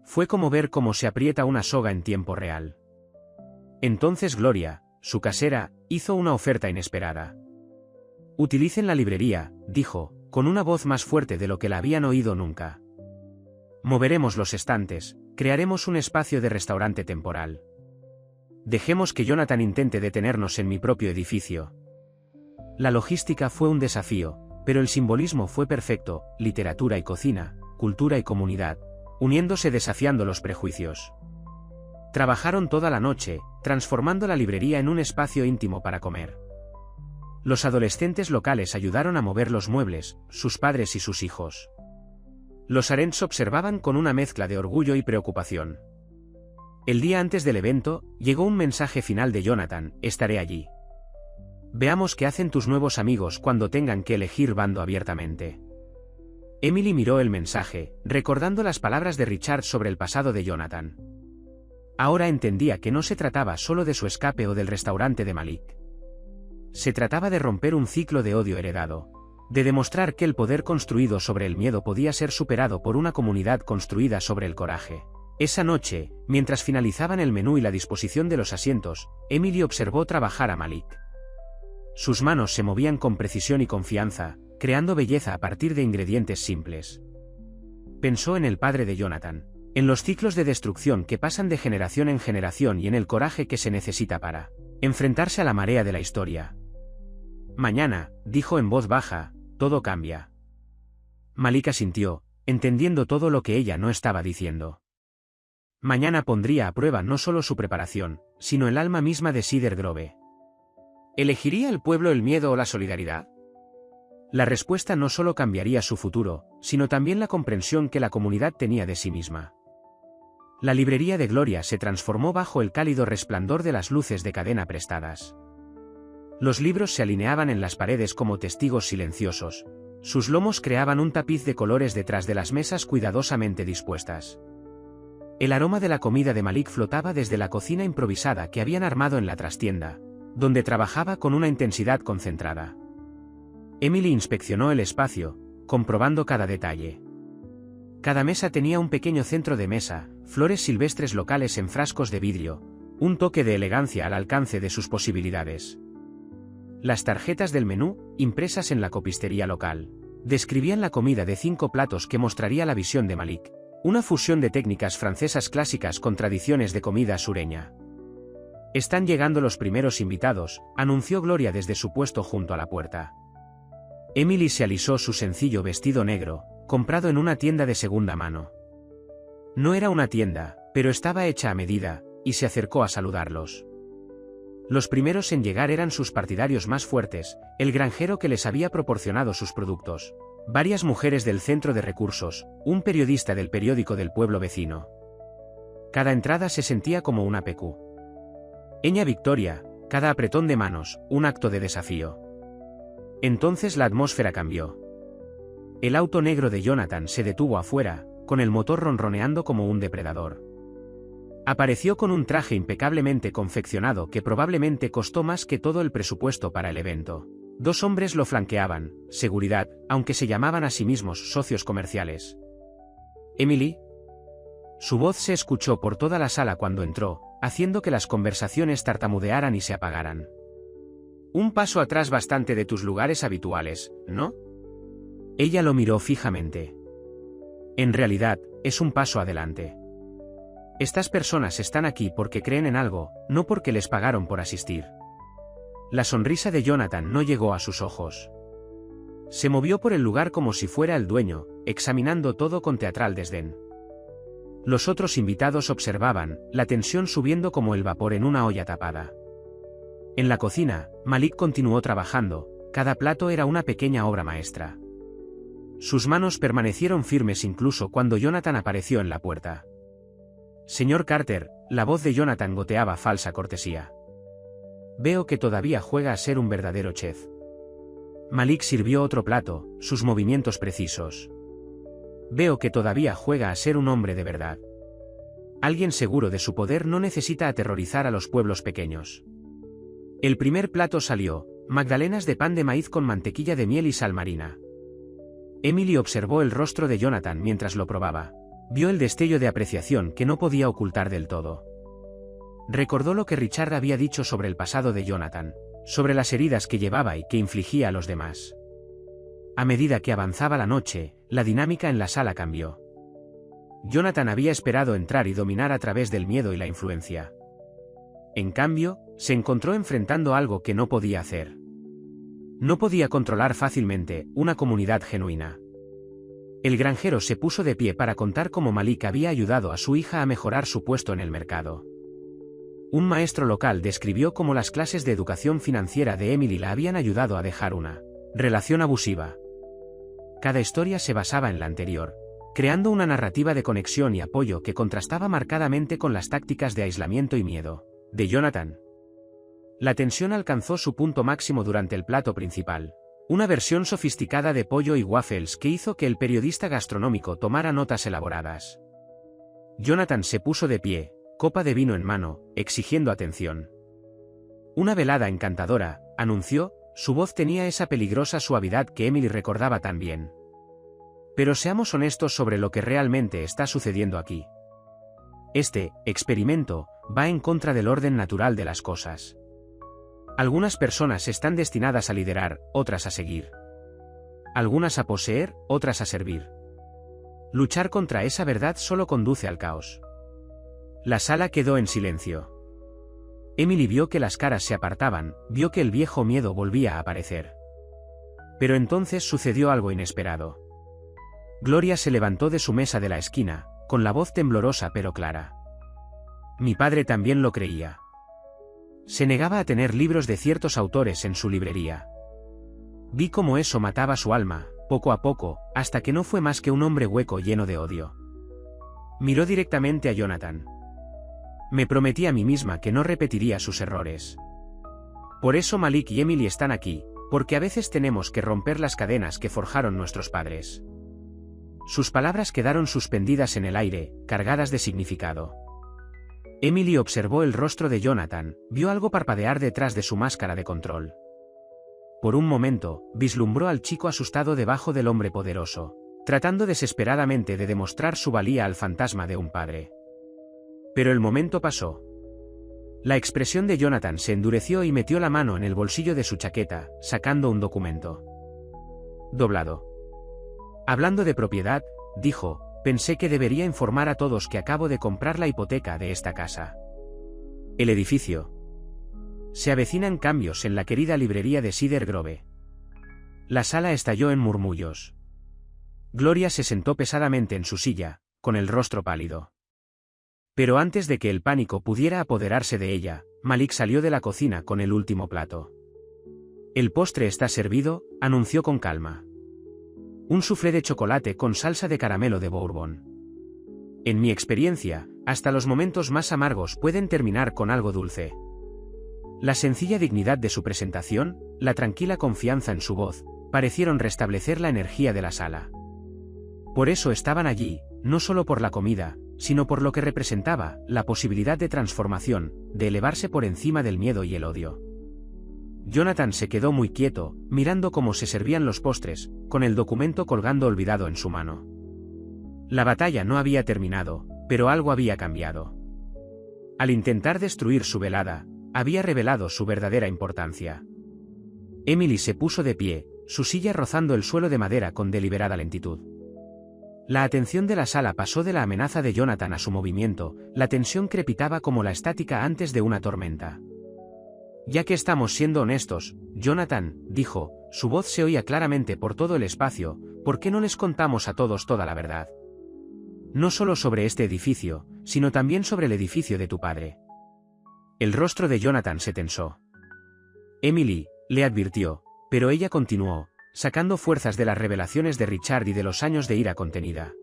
Fue como ver cómo se aprieta una soga en tiempo real. Entonces Gloria, su casera, hizo una oferta inesperada. Utilicen la librería, dijo, con una voz más fuerte de lo que la habían oído nunca. Moveremos los estantes, crearemos un espacio de restaurante temporal. Dejemos que Jonathan intente detenernos en mi propio edificio. La logística fue un desafío, pero el simbolismo fue perfecto: literatura y cocina, cultura y comunidad, uniéndose desafiando los prejuicios. Trabajaron toda la noche, transformando la librería en un espacio íntimo para comer. Los adolescentes locales ayudaron a mover los muebles, sus padres y sus hijos. Los Arendts observaban con una mezcla de orgullo y preocupación. El día antes del evento, llegó un mensaje final de Jonathan: estaré allí. Veamos qué hacen tus nuevos amigos cuando tengan que elegir bando abiertamente. Emily miró el mensaje, recordando las palabras de Richard sobre el pasado de Jonathan. Ahora entendía que no se trataba solo de su escape o del restaurante de Malik. Se trataba de romper un ciclo de odio heredado, de demostrar que el poder construido sobre el miedo podía ser superado por una comunidad construida sobre el coraje. Esa noche, mientras finalizaban el menú y la disposición de los asientos, Emily observó trabajar a Malik. Sus manos se movían con precisión y confianza, creando belleza a partir de ingredientes simples. Pensó en el padre de Jonathan, en los ciclos de destrucción que pasan de generación en generación y en el coraje que se necesita para enfrentarse a la marea de la historia. Mañana, dijo en voz baja, todo cambia. Malik asintió, entendiendo todo lo que ella no estaba diciendo. Mañana pondría a prueba no solo su preparación, sino el alma misma de Cedar Grove. ¿Elegiría el pueblo el miedo o la solidaridad? La respuesta no solo cambiaría su futuro, sino también la comprensión que la comunidad tenía de sí misma. La librería de Gloria se transformó bajo el cálido resplandor de las luces de cadena prestadas. Los libros se alineaban en las paredes como testigos silenciosos. Sus lomos creaban un tapiz de colores detrás de las mesas cuidadosamente dispuestas. El aroma de la comida de Malik flotaba desde la cocina improvisada que habían armado en la trastienda, donde trabajaba con una intensidad concentrada. Emily inspeccionó el espacio, comprobando cada detalle. Cada mesa tenía un pequeño centro de mesa, flores silvestres locales en frascos de vidrio, un toque de elegancia al alcance de sus posibilidades. Las tarjetas del menú, impresas en la copistería local, describían la comida de 5 platos que mostraría la visión de Malik, una fusión de técnicas francesas clásicas con tradiciones de comida sureña. Están llegando los primeros invitados, anunció Gloria desde su puesto junto a la puerta. Emily se alisó su sencillo vestido negro, comprado en una tienda de segunda mano. No era una tienda, pero estaba hecha a medida, y se acercó a saludarlos. Los primeros en llegar eran sus partidarios más fuertes, el granjero que les había proporcionado sus productos, varias mujeres del centro de recursos, un periodista del periódico del pueblo vecino. Cada entrada se sentía como una PQ. Eña Victoria, cada apretón de manos, un acto de desafío. Entonces la atmósfera cambió. El auto negro de Jonathan se detuvo afuera, con el motor ronroneando como un depredador. Apareció con un traje impecablemente confeccionado que probablemente costó más que todo el presupuesto para el evento. 2 hombres lo flanqueaban, seguridad, aunque se llamaban a sí mismos socios comerciales. ¿Emily? Su voz se escuchó por toda la sala cuando entró, haciendo que las conversaciones tartamudearan y se apagaran. Un paso atrás bastante de tus lugares habituales, ¿no? Ella lo miró fijamente. En realidad, es un paso adelante. Estas personas están aquí porque creen en algo, no porque les pagaron por asistir. La sonrisa de Jonathan no llegó a sus ojos. Se movió por el lugar como si fuera el dueño, examinando todo con teatral desdén. Los otros invitados observaban, la tensión subiendo como el vapor en una olla tapada. En la cocina, Malik continuó trabajando, cada plato era una pequeña obra maestra. Sus manos permanecieron firmes incluso cuando Jonathan apareció en la puerta. Señor Carter, la voz de Jonathan goteaba falsa cortesía. Veo que todavía juega a ser un verdadero chef. Malik sirvió otro plato, sus movimientos precisos. Veo que todavía juega a ser un hombre de verdad. Alguien seguro de su poder no necesita aterrorizar a los pueblos pequeños. El primer plato salió, magdalenas de pan de maíz con mantequilla de miel y sal marina. Emily observó el rostro de Jonathan mientras lo probaba. Vio el destello de apreciación que no podía ocultar del todo. Recordó lo que Richard había dicho sobre el pasado de Jonathan, sobre las heridas que llevaba y que infligía a los demás. A medida que avanzaba la noche, la dinámica en la sala cambió. Jonathan había esperado entrar y dominar a través del miedo y la influencia. En cambio, se encontró enfrentando algo que no podía hacer. No podía controlar fácilmente una comunidad genuina. El granjero se puso de pie para contar cómo Malik había ayudado a su hija a mejorar su puesto en el mercado. Un maestro local describió cómo las clases de educación financiera de Emily la habían ayudado a dejar una relación abusiva. Cada historia se basaba en la anterior, creando una narrativa de conexión y apoyo que contrastaba marcadamente con las tácticas de aislamiento y miedo de Jonathan. La tensión alcanzó su punto máximo durante el plato principal, una versión sofisticada de pollo y waffles que hizo que el periodista gastronómico tomara notas elaboradas. Jonathan se puso de pie, copa de vino en mano, exigiendo atención. Una velada encantadora, anunció, su voz tenía esa peligrosa suavidad que Emily recordaba tan bien. Pero seamos honestos sobre lo que realmente está sucediendo aquí. Este experimento va en contra del orden natural de las cosas. Algunas personas están destinadas a liderar, otras a seguir. Algunas a poseer, otras a servir. Luchar contra esa verdad solo conduce al caos. La sala quedó en silencio. Emily vio que las caras se apartaban, vio que el viejo miedo volvía a aparecer. Pero entonces sucedió algo inesperado. Gloria se levantó de su mesa de la esquina, con la voz temblorosa pero clara. Mi padre también lo creía. Se negaba a tener libros de ciertos autores en su librería. Vi cómo eso mataba su alma, poco a poco, hasta que no fue más que un hombre hueco lleno de odio. Miró directamente a Jonathan. Me prometí a mí misma que no repetiría sus errores. Por eso Malik y Emily están aquí, porque a veces tenemos que romper las cadenas que forjaron nuestros padres. Sus palabras quedaron suspendidas en el aire, cargadas de significado. Emily observó el rostro de Jonathan, vio algo parpadear detrás de su máscara de control. Por un momento, vislumbró al chico asustado debajo del hombre poderoso, tratando desesperadamente de demostrar su valía al fantasma de un padre. Pero el momento pasó. La expresión de Jonathan se endureció y metió la mano en el bolsillo de su chaqueta, sacando un documento doblado. Hablando de propiedad, dijo, pensé que debería informar a todos que acabo de comprar la hipoteca de esta casa. El edificio. Se avecinan cambios en la querida librería de Cedar Grove. La sala estalló en murmullos. Gloria se sentó pesadamente en su silla, con el rostro pálido. Pero antes de que el pánico pudiera apoderarse de ella, Malik salió de la cocina con el último plato. El postre está servido, anunció con calma. Un soufflé de chocolate con salsa de caramelo de Bourbon. En mi experiencia, hasta los momentos más amargos pueden terminar con algo dulce. La sencilla dignidad de su presentación, la tranquila confianza en su voz, parecieron restablecer la energía de la sala. Por eso estaban allí, no solo por la comida, sino por lo que representaba, la posibilidad de transformación, de elevarse por encima del miedo y el odio. Jonathan se quedó muy quieto, mirando cómo se servían los postres, con el documento colgando olvidado en su mano. La batalla no había terminado, pero algo había cambiado. Al intentar destruir su velada, había revelado su verdadera importancia. Emily se puso de pie, su silla rozando el suelo de madera con deliberada lentitud. La atención de la sala pasó de la amenaza de Jonathan a su movimiento, la tensión crepitaba como la estática antes de una tormenta. Ya que estamos siendo honestos, Jonathan, dijo, su voz se oía claramente por todo el espacio, ¿por qué no les contamos a todos toda la verdad? No solo sobre este edificio, sino también sobre el edificio de tu padre. El rostro de Jonathan se tensó. Emily, le advirtió, pero ella continuó, sacando fuerzas de las revelaciones de Richard y de los años de ira contenida.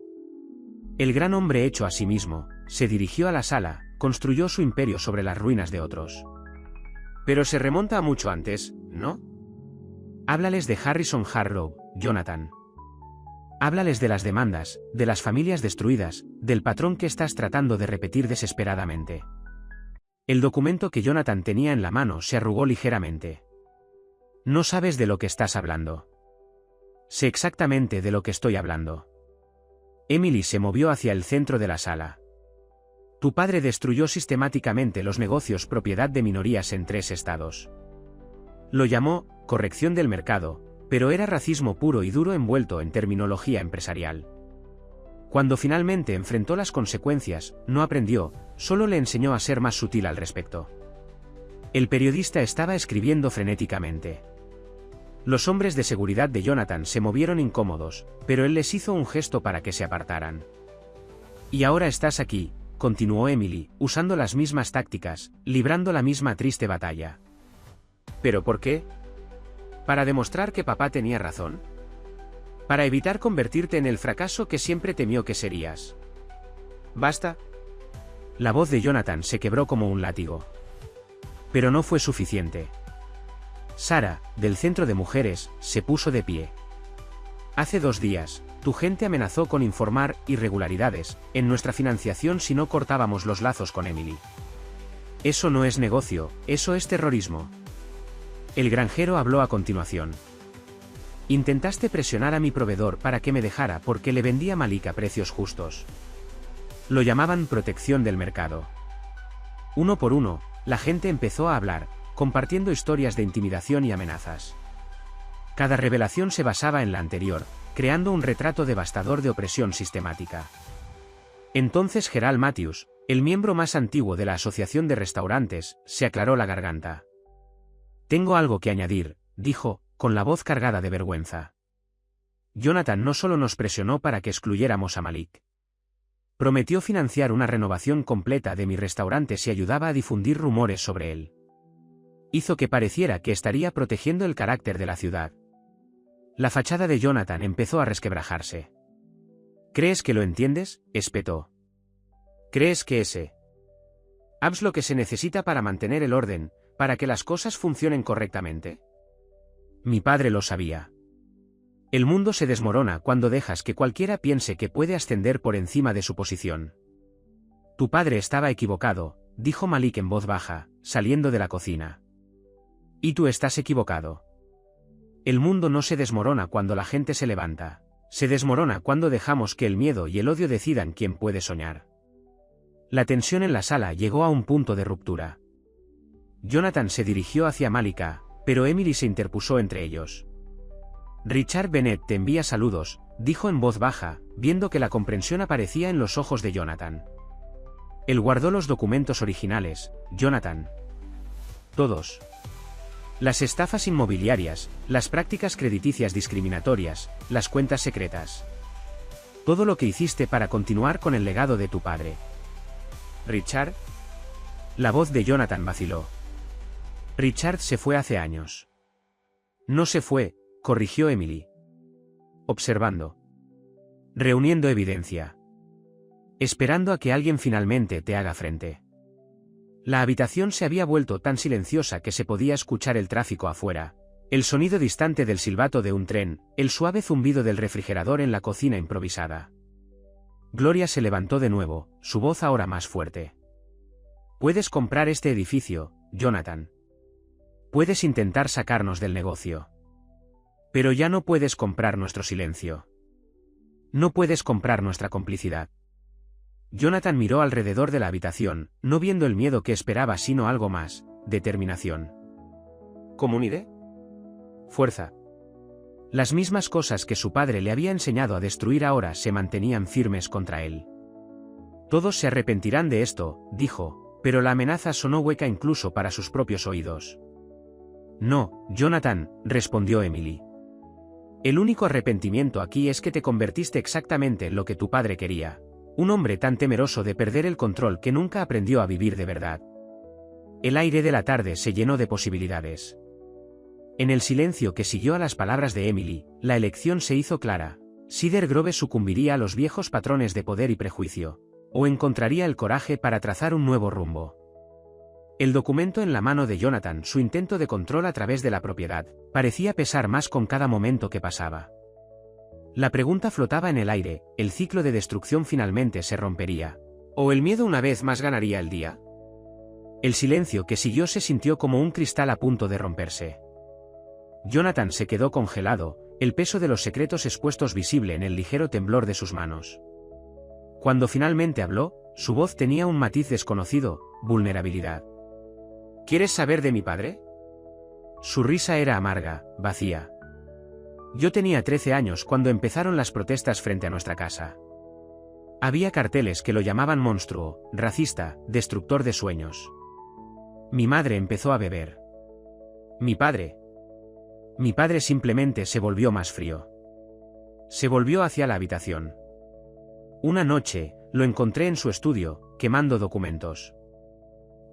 El gran hombre hecho a sí mismo, se dirigió a la sala, construyó su imperio sobre las ruinas de otros. Pero se remonta a mucho antes, ¿no? Háblales de Harrison Harrow, Jonathan. Háblales de las demandas, de las familias destruidas, del patrón que estás tratando de repetir desesperadamente. El documento que Jonathan tenía en la mano se arrugó ligeramente. No sabes de lo que estás hablando. Sé exactamente de lo que estoy hablando. Emily se movió hacia el centro de la sala. Tu padre destruyó sistemáticamente los negocios propiedad de minorías en 3 estados. Lo llamó corrección del mercado, Pero era racismo puro y duro envuelto en terminología empresarial. Cuando finalmente enfrentó las consecuencias, no aprendió, solo le enseñó a ser más sutil al respecto. El periodista estaba escribiendo frenéticamente. Los hombres de seguridad de Jonathan se movieron incómodos, pero él les hizo un gesto para que se apartaran. «Y ahora estás aquí», continuó Emily, usando las mismas tácticas, librando la misma triste batalla. ¿Pero por qué? ¿Para demostrar que papá tenía razón? ¿Para evitar convertirte en el fracaso que siempre temió que serías? ¿Basta? La voz de Jonathan se quebró como un látigo. Pero no fue suficiente. Sara, del centro de mujeres, se puso de pie. Hace 2 días, tu gente amenazó con informar irregularidades en nuestra financiación si no cortábamos los lazos con Emily. Eso no es negocio, eso es terrorismo. El granjero habló a continuación. Intentaste presionar a mi proveedor para que me dejara porque le vendía Malik a precios justos. Lo llamaban protección del mercado. Uno por uno, la gente empezó a hablar, compartiendo historias de intimidación y amenazas. Cada revelación se basaba en la anterior, creando un retrato devastador de opresión sistemática. Entonces Gerald Matthews, el miembro más antiguo de la Asociación de Restaurantes, se aclaró la garganta. «Tengo algo que añadir», dijo, con la voz cargada de vergüenza. Jonathan no solo nos presionó para que excluyéramos a Malik. Prometió financiar una renovación completa de mi restaurante si ayudaba a difundir rumores sobre él. Hizo que pareciera que estaría protegiendo el carácter de la ciudad. La fachada de Jonathan empezó a resquebrajarse. «¿Crees que lo entiendes?», espetó. «¿Crees que haces lo que se necesita para mantener el orden, para que las cosas funcionen correctamente?» Mi padre lo sabía. El mundo se desmorona cuando dejas que cualquiera piense que puede ascender por encima de su posición. Tu padre estaba equivocado, dijo Malik en voz baja, saliendo de la cocina. Y tú estás equivocado. El mundo no se desmorona cuando la gente se levanta. Se desmorona cuando dejamos que el miedo y el odio decidan quién puede soñar. La tensión en la sala llegó a un punto de ruptura. Jonathan se dirigió hacia Malika, pero Emily se interpuso entre ellos. Richard Bennett te envía saludos, dijo en voz baja, viendo que la comprensión aparecía en los ojos de Jonathan. Él guardó los documentos originales, Jonathan. Todos. Las estafas inmobiliarias, las prácticas crediticias discriminatorias, las cuentas secretas. Todo lo que hiciste para continuar con el legado de tu padre. ¿Richard? La voz de Jonathan vaciló. Richard se fue hace años. No se fue, corrigió Emily. Observando. Reuniendo evidencia. Esperando a que alguien finalmente te haga frente. La habitación se había vuelto tan silenciosa que se podía escuchar el tráfico afuera, el sonido distante del silbato de un tren, el suave zumbido del refrigerador en la cocina improvisada. Gloria se levantó de nuevo, su voz ahora más fuerte. Puedes comprar este edificio, Jonathan. Puedes intentar sacarnos del negocio. Pero ya no puedes comprar nuestro silencio. No puedes comprar nuestra complicidad. Jonathan miró alrededor de la habitación, no viendo el miedo que esperaba sino algo más, determinación. ¿Comunidad? Fuerza. Las mismas cosas que su padre le había enseñado a destruir ahora se mantenían firmes contra él. Todos se arrepentirán de esto, dijo, pero la amenaza sonó hueca incluso para sus propios oídos. No, Jonathan, respondió Emily. El único arrepentimiento aquí es que te convertiste exactamente en lo que tu padre quería. Un hombre tan temeroso de perder el control que nunca aprendió a vivir de verdad. El aire de la tarde se llenó de posibilidades. En el silencio que siguió a las palabras de Emily, la elección se hizo clara. Cedar Grove sucumbiría a los viejos patrones de poder y prejuicio, o encontraría el coraje para trazar un nuevo rumbo. El documento en la mano de Jonathan, su intento de control a través de la propiedad, parecía pesar más con cada momento que pasaba. La pregunta flotaba en el aire, ¿el ciclo de destrucción finalmente se rompería? ¿O el miedo una vez más ganaría el día? El silencio que siguió se sintió como un cristal a punto de romperse. Jonathan se quedó congelado, el peso de los secretos expuestos visible en el ligero temblor de sus manos. Cuando finalmente habló, su voz tenía un matiz desconocido, vulnerabilidad. ¿Quieres saber de mi padre? Su risa era amarga, vacía. Yo tenía 13 años cuando empezaron las protestas frente a nuestra casa. Había carteles que lo llamaban monstruo, racista, destructor de sueños. Mi madre empezó a beber. Mi padre simplemente se volvió más frío. Se volvió hacia la habitación. Una noche, lo encontré en su estudio, quemando documentos.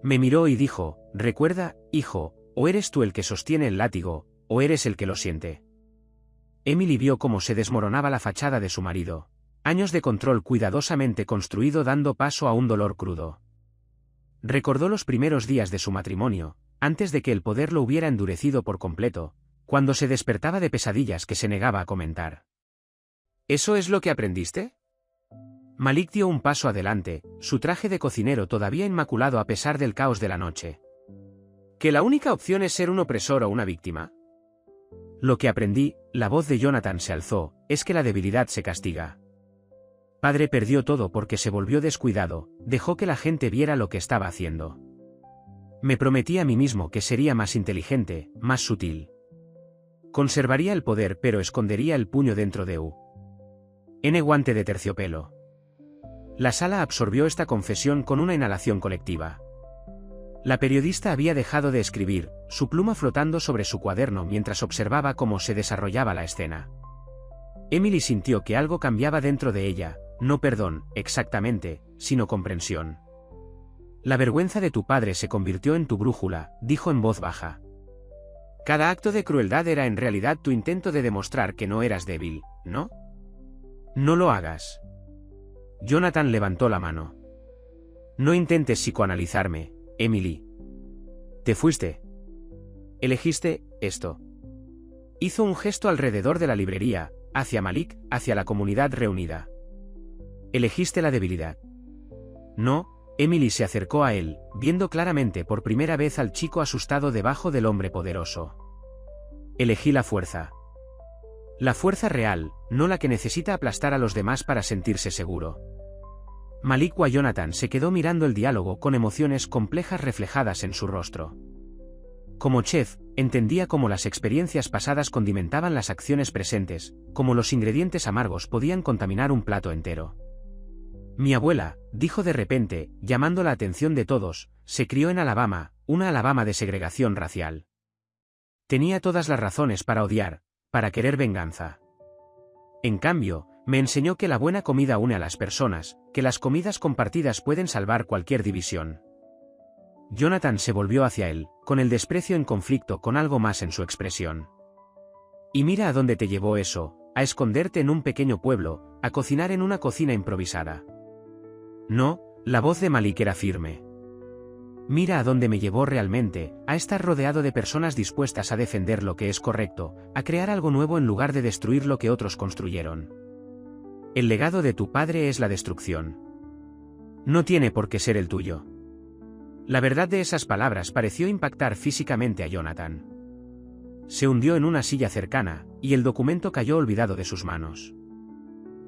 Me miró y dijo, recuerda, hijo, o eres tú el que sostiene el látigo, o eres el que lo siente. Emily vio cómo se desmoronaba la fachada de su marido. Años de control cuidadosamente construido dando paso a un dolor crudo. Recordó los primeros días de su matrimonio, antes de que el poder lo hubiera endurecido por completo, cuando se despertaba de pesadillas que se negaba a comentar. ¿Eso es lo que aprendiste? Malik dio un paso adelante, su traje de cocinero todavía inmaculado a pesar del caos de la noche. ¿Que la única opción es ser un opresor o una víctima? Lo que aprendí, la voz de Jonathan se alzó, es que la debilidad se castiga. Padre perdió todo porque se volvió descuidado, dejó que la gente viera lo que estaba haciendo. Me prometí a mí mismo que sería más inteligente, más sutil. Conservaría el poder pero escondería el puño dentro de un guante de terciopelo. La sala absorbió esta confesión con una inhalación colectiva. La periodista había dejado de escribir, su pluma flotando sobre su cuaderno mientras observaba cómo se desarrollaba la escena. Emily sintió que algo cambiaba dentro de ella, no perdón, exactamente, sino comprensión. La vergüenza de tu padre se convirtió en tu brújula, dijo en voz baja. Cada acto de crueldad era en realidad tu intento de demostrar que no eras débil, ¿no? No lo hagas. Jonathan levantó la mano. No intentes psicoanalizarme, Emily. Te fuiste. Elegiste esto. Hizo un gesto alrededor de la librería, hacia Malik, hacia la comunidad reunida. Elegiste la debilidad. No, Emily se acercó a él, viendo claramente por primera vez al chico asustado debajo del hombre poderoso. Elegí la fuerza. La fuerza real, no la que necesita aplastar a los demás para sentirse seguro. Malik o Jonathan se quedó mirando el diálogo con emociones complejas reflejadas en su rostro. Como chef, entendía cómo las experiencias pasadas condimentaban las acciones presentes, cómo los ingredientes amargos podían contaminar un plato entero. Mi abuela, dijo de repente, llamando la atención de todos, se crió en Alabama, una Alabama de segregación racial. Tenía todas las razones para odiar, para querer venganza. En cambio, me enseñó que la buena comida une a las personas, que las comidas compartidas pueden salvar cualquier división. Jonathan se volvió hacia él, con el desprecio en conflicto con algo más en su expresión. Y mira a dónde te llevó eso, a esconderte en un pequeño pueblo, a cocinar en una cocina improvisada. No, la voz de Malik era firme. Mira a dónde me llevó realmente, a estar rodeado de personas dispuestas a defender lo que es correcto, a crear algo nuevo en lugar de destruir lo que otros construyeron. El legado de tu padre es la destrucción. No tiene por qué ser el tuyo. La verdad de esas palabras pareció impactar físicamente a Jonathan. Se hundió en una silla cercana, y el documento cayó olvidado de sus manos.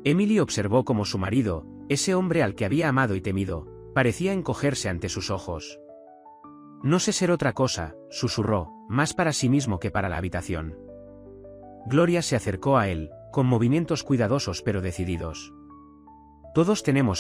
Emily observó cómo su marido, ese hombre al que había amado y temido, parecía encogerse ante sus ojos. No sé ser otra cosa, susurró, más para sí mismo que para la habitación. Gloria se acercó a él, con movimientos cuidadosos pero decididos. Todos tenemos